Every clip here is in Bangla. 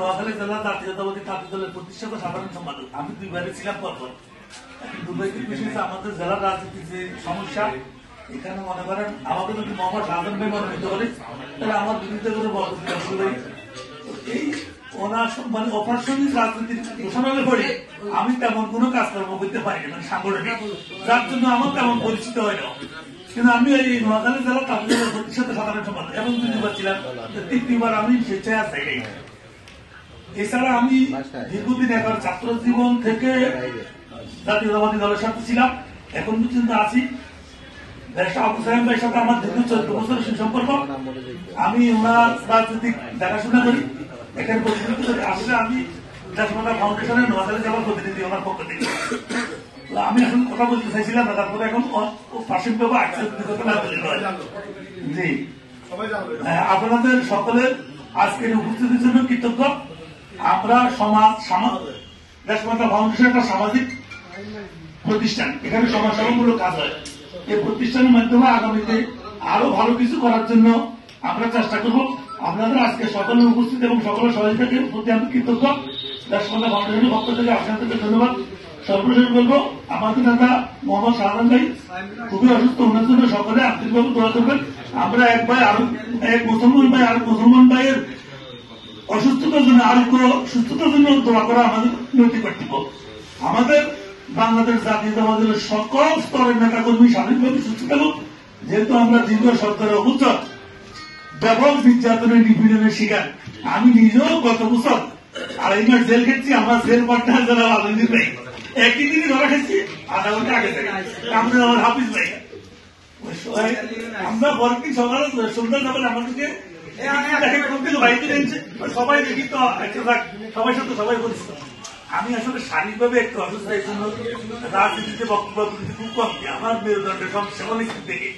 নোয়াখালী জেলা জাতীয়তাবাদী ছাত্র দলের প্রতিষ্ঠাতা সাধারণ সম্পাদক। আমি দুইবারে ছিলাম পরপর। দুর্ভাগ্যের বিষয় হচ্ছে আমাদের জেলার রাজনীতির যে সমস্যা, এখানে মনে করেন আমাকে যদি মোহাম্মদ শাহজাহান ভাই মনোনীত করে তাহলে আমার বিরুদ্ধে করে এই ওনার মানে অপ্রাসঙ্গিক রাজনীতির ঘোষণালে পড়ে আমি তেমন কোনো কাজকর্ম করতে পারি না, মানে সাংগঠনিক, যার জন্য আমার তেমন পরিচিত হয় না। কিন্তু আমি এই নোয়াখালী জেলা ছাত্র দলের প্রতিষ্ঠাতা সাধারণ সম্পাদক এবং দুইবার ছিলাম, তৃতীয়বার আমি স্বেচ্ছায় আছি। এছাড়া আমি দীর্ঘদিন একবার ছাত্র জীবন থেকে জাতীয়তাবাদী দলের সাথে ছিলাম, এখন পর্যন্ত আছি। আবু সাহেব ভাইয়ের সাথে আমার দীর্ঘ 14 বছরের সুসম্পর্ক। আমি ওনার রাজনৈতিক দেখাশোনা করি, এখানে প্রতিনিধিত্ব করি। আসলে আমি দেশমাতা ফাউন্ডেশনের নোয়াখালী জেলার প্রতিনিধি ওনার পক্ষ থেকে। আমি এখন কথা বলতে চাইছিলাম না, তারপরে এখন পাশিম বাবু জি আপনাদের সকলের আজকের উপস্থিতির জন্য কৃতজ্ঞ। আমরা দেশমাতা ফাউন্ডেশন একটা সামাজিক প্রতিষ্ঠান, এখানে সমাজসেবামূলক কাজ হয়। এই প্রতিষ্ঠানের মাধ্যমে আগামীতে আরো ভালো কিছু করার জন্য আমরা চেষ্টা করব। আপনাদের আজকে সকলের উপস্থিতি এবং সকলের সহযোগিতাকে প্রতি আমি কৃতজ্ঞ। দেশমাতা ফাউন্ডেশনের পক্ষ থেকে আপনাদেরকে ধন্যবাদ। সর্বশেষ বলবো, আমাদের নেতা মোহাম্মদ শাহজাহান ভাই খুবই অসুস্থ, ওনার জন্য সকলে আন্তরিকভাবে দোয়া করবেন। আমরা এক মুসলমান ভাই আর মুসলমান ভাইয়ের অসুস্থতার জন্য আরোগ্য সুস্থতার জন্য দোয়া করা আমাদের নৈতিক কর্তব্য। আমাদের বাংলাদেশ জাতীয়তাবাদী সকল স্তরের নেতা কর্মী স্বাধীনভাবে সুস্থ থাকুক। যেহেতু আমরা দীর্ঘ সরকারের অবস্থান ব্যাপক নির্যাতনের নিপীড়নের শিকার, আমি নিজেও গত বছর 2.5 মাস জেল খেয়েছি। আমার জেল পাট্টা যারা আলমগীর ভাই একই দিনই ধরা খেয়েছি, আধা ঘন্টা আগে থেকে। আমরা আমার হাফিজ ভাই আমরা বরকি সকালে সন্ধ্যা সকালে আমাদেরকে সবাই দেখি তো সবাই সাথে সবাই পরিচিত। আমি আসলে শারীরিকভাবে একটু অসুস্থ, এই জন্য রাজনীতিতে বক্তব্য খুব কম। আমার মেরুদণ্ডের সমস্যা অনেক থেকে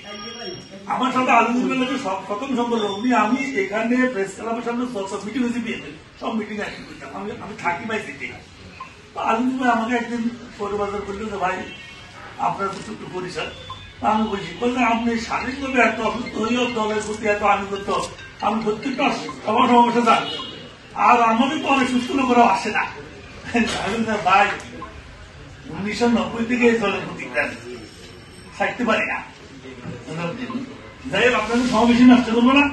আমার সাথে আলমগীর প্রথম সম্পর্ক উনি, আমি এখানে প্রেস ক্লাবের সামনে সব মিটিং হয়েছি, সব মিটিং অ্যাটেন্ড করতাম। আমি থাকি ভাই সিটি। আলমগীর ভাই আমাকে একদিন পরিবাজার করলো যে ভাই আপনার কিছু একটু পরিচয়। আমি বলছি বলতে আপনি শারীরিকভাবে এত অসুস্থ হইও দলের প্রতি এত আনুগত্য, আমি প্রত্যেকটা সভা সমাবেশে যান, আর আমাদের তো অনেক সুস্থ লোকেরাও আসে না। ভাই 1990 থেকে এই দলের প্রতিক্রিয়া থাকতে পারি না। যাই হোক, আপনাদের সমাবেশে নষ্ট করবো না,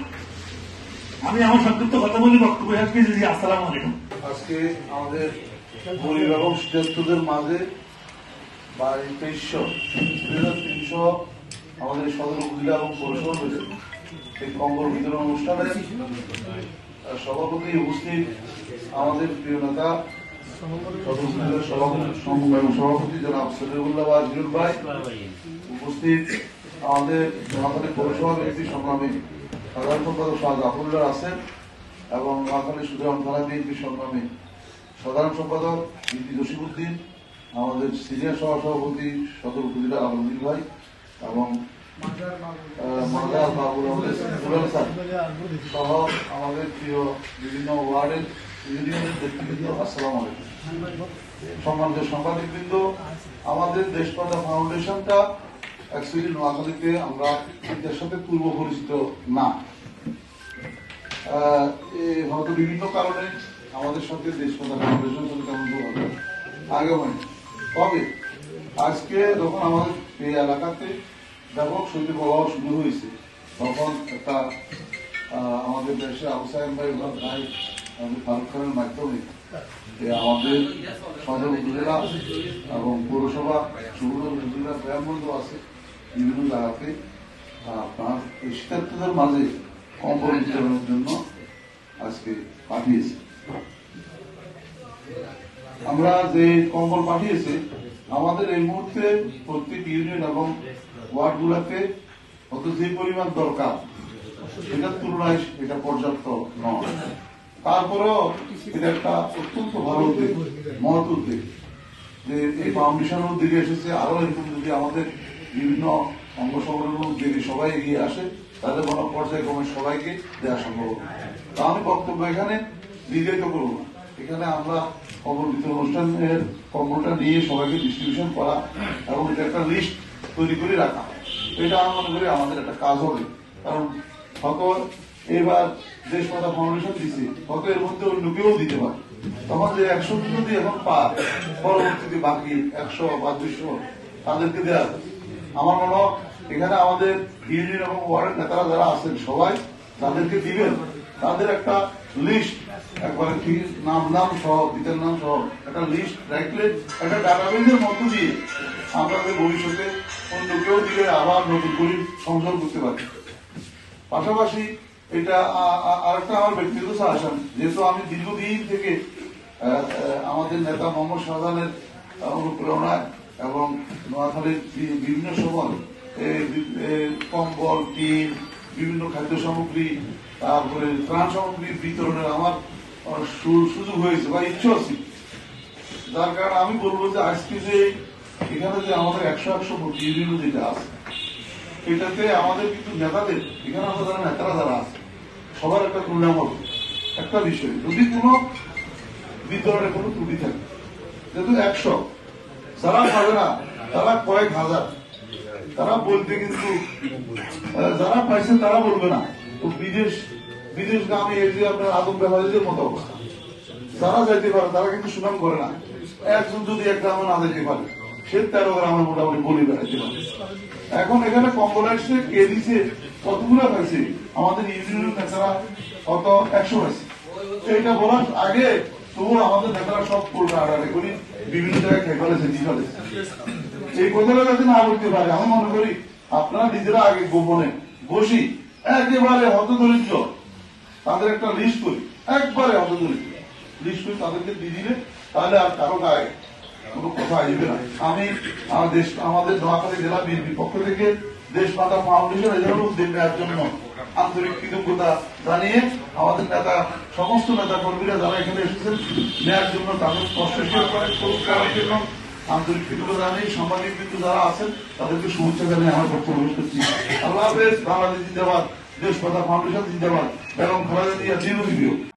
আমি আমার সংক্ষিপ্ত কথা বলি, বক্তব্য শেষ করেছি। আসসালামু আলাইকুম। আজকে আমাদের গরিব এবং শীতার্থদের মাঝে 2300 আমাদের সদর উপজেলা এবং পৌরসভা রয়েছে এই কম্বল বিতরণ অনুষ্ঠানে সভাপতি উপস্থিত আমাদের প্রিয় নেতা সদর উপজেলার সভাপতি জনাব সলিউল্লাহ জিরুল ভাই, উপস্থিত আমাদের নোয়াখালী পৌরসভা ব্যক্তি সংগ্রামী সাধারণ সম্পাদক শাহ জাফরুল্লাহ আছেন এবং নোয়াখালী সুতরাং থানা বিএনপি সংগ্রামী সাধারণ সম্পাদক বিপি জসিমউদ্দিন, আমাদের সিনিয়র সহসভাপতি সদর উপজেলা আলমগীর ভাই এবং সহ আমাদের প্রিয় বিভিন্ন ওয়ার্ডের ইউনিয়নের নেতৃবৃন্দ, আসসালামু আলাইকুম। সম্মানিত সাংবাদিকবৃন্দ, আমাদের দেশমাতা ফাউন্ডেশনটা অ্যাকচুয়ালি নোয়াখালীতে আমরা এদের সাথে পূর্ব পরিচিত না, হয়তো বিভিন্ন কারণে আমাদের সাথে দেশমাতা ফাউন্ডেশনের সাথে তেমন আগে হয়নি। তবে আজকে যখন আমাদের এই এলাকাতে ব্যাপক শৈত্য প্রবাহ শুরু হয়েছে, তখন একটা আমাদের দেশে আবু সাহেব ভাই আমাদের ফারুক খানের মাধ্যমে আমাদের সদর উপজেলা এবং পৌরসভা সুন্দর উপজেলা ব্যায়ামবন্ধ আছে বিভিন্ন জায়গাতে আপনার এই শীতার্থদের মাঝে কম্বল বিতরণের জন্য আজকে পাঠিয়েছে। আমরা যে কম্বল পাঠিয়েছে, আমাদের এই মুহূর্তে প্রত্যেক ইউনিয়ন এবং ওয়ার্ড গুলাতে অত যে পরিমাণ দরকার সেটার তুলনায় এটা পর্যাপ্ত নয়। তারপরেও এটা একটা অত্যন্ত ভালো উদ্যোগ, মহৎ উদ্যোগ যে এই ফাউন্ডেশনের উদ্যোগে এসেছে। আরো এরকম যদি আমাদের বিভিন্ন অঙ্গ সংগঠনের উদ্যোগে সবাই এগিয়ে আসে, তাহলে কোনো পর্যায়ক্রমে সবাইকে দেওয়া সম্ভব। তা আমি বক্তব্য এখানে দীর্ঘায়িত করবো না। এখানে আমরা কম্বল বিতরণ অনুষ্ঠানের কম্বলটা নিয়ে সবাইকে ডিস্ট্রিবিউশন করা এবং এটা একটা লিস্ট তৈরি করে রাখা, এটা আমি মনে করি আমাদের একটা কাজ হবে। কারণ হয়তো এবার দেশমাতা ফাউন্ডেশন দিচ্ছে, হয়তো এর মধ্যে অন্য কেউ দিতে পারে। তখন যে 100 যদি এখন পায়, পরবর্তীতে বাকি 100 বা 200 তাদেরকে দেওয়া যায়। আমার মনে হয় এখানে আমাদের ইউনিয়ন এবং ওয়ার্ডের নেতারা যারা আছেন সবাই তাদেরকে দিবেন, তাদের একটা লিস্ট একবারে ঠিক নাম সহ, পিতার নাম সহ একটা লিস্ট রাখলে একটা ডাটাবেজের মধ্য দিয়ে আমরা ভবিষ্যতে অন্য কেউ দিলে আবার নতুন করে সংযোগ করতে পারি। পাশাপাশি এটা আরেকটা আমার ব্যক্তিগত সাজেশন, যেহেতু আমি দীর্ঘদিন থেকে আমাদের নেতা মোহাম্মদ শাহজাহানের অনুপ্রেরণায় এবং নোয়াখালীর বিভিন্ন সময় কম্বল, টিন, বিভিন্ন খাদ্য সামগ্রী, তারপরে ত্রাণ সামগ্রী বিতরণের আমার সুযোগ হয়েছে বা ইচ্ছা আছে। যার কারণে আমি বলবো যে আজকে যে এখানে যে আমাদের 100 ইউনিয়ন যেটা আছে, এটাতে আমাদের কিন্তু নেতাদের, এখানে আমাদের যারা নেতারা যারা আছে সবার একটা তুলনামূলক একটা বিষয়, যদি কোনো বিতরণের কোনো ত্রুটি থাকে, যেহেতু 100 যারা পাবে না তারা কয়েক হাজার, তারা বলতে কিন্তু যারা পাইছে তারা বলবে না। তো বিদেশগামী এই যে আপনার আদম ব্যবহারের মতো অবস্থা, যারা যাইতে পারে তারা কিন্তু সুনাম করে না। একজন যদি এক গ্রামে না যেতে পারে, সে 13 গ্রামে মোটামুটি বলি বেড়াইতে পারে। এখন এখানে কম্বল আসছে, কে দিছে, কতগুলো পাইছে, আমাদের ইউনিয়নের নেতারা কত 100 পাইছে। এইটা বলার আগে তবু আমাদের নেতারা সব করবে আড়াআড়ি করি বিভিন্ন জায়গায় খেয়ে ফেলেছে, দিয়ে ফেলেছে। এই কথাটা যাতে না বলতে পারে, আমি মনে করি আপনারা নিজেরা আগে গোপনে বসি একেবারে হতদরিদ্র তাদের একটা লিস্ট করি, একবারে হতদরিদ্র লিস্ট করি তাদেরকে দিয়ে দিলে তাহলে আর কারো গায়ে কোনো কথা আসবে না। আমি আমাদের নোয়াখালী জেলা বিএনপির পক্ষ থেকে দেশমাতা ফাউন্ডেশন এই ধরনের উদ্যোগ নেওয়ার জন্য আন্তরিক কৃতজ্ঞতা জানিয়ে আমাদের নেতা, সমস্ত নেতা কর্মীরা যারা এখানে এসেছেন নেওয়ার জন্য, তাদের কষ্ট করার জন্য আন্তরিক কৃতজ্ঞতা জানিয়ে সাংবাদিক কিন্তু যারা আছেন তাদেরকে শুভেচ্ছা জানিয়ে আমার বক্তব্য শেষ করছি। আল্লাহ হাফেজ। বাংলাদেশ জিন্দাবাদ, দেশমাতা ফাউন্ডেশন জিন্দাবাদ, এবং খালেদা জিয়া দীর্ঘজীবী হোক।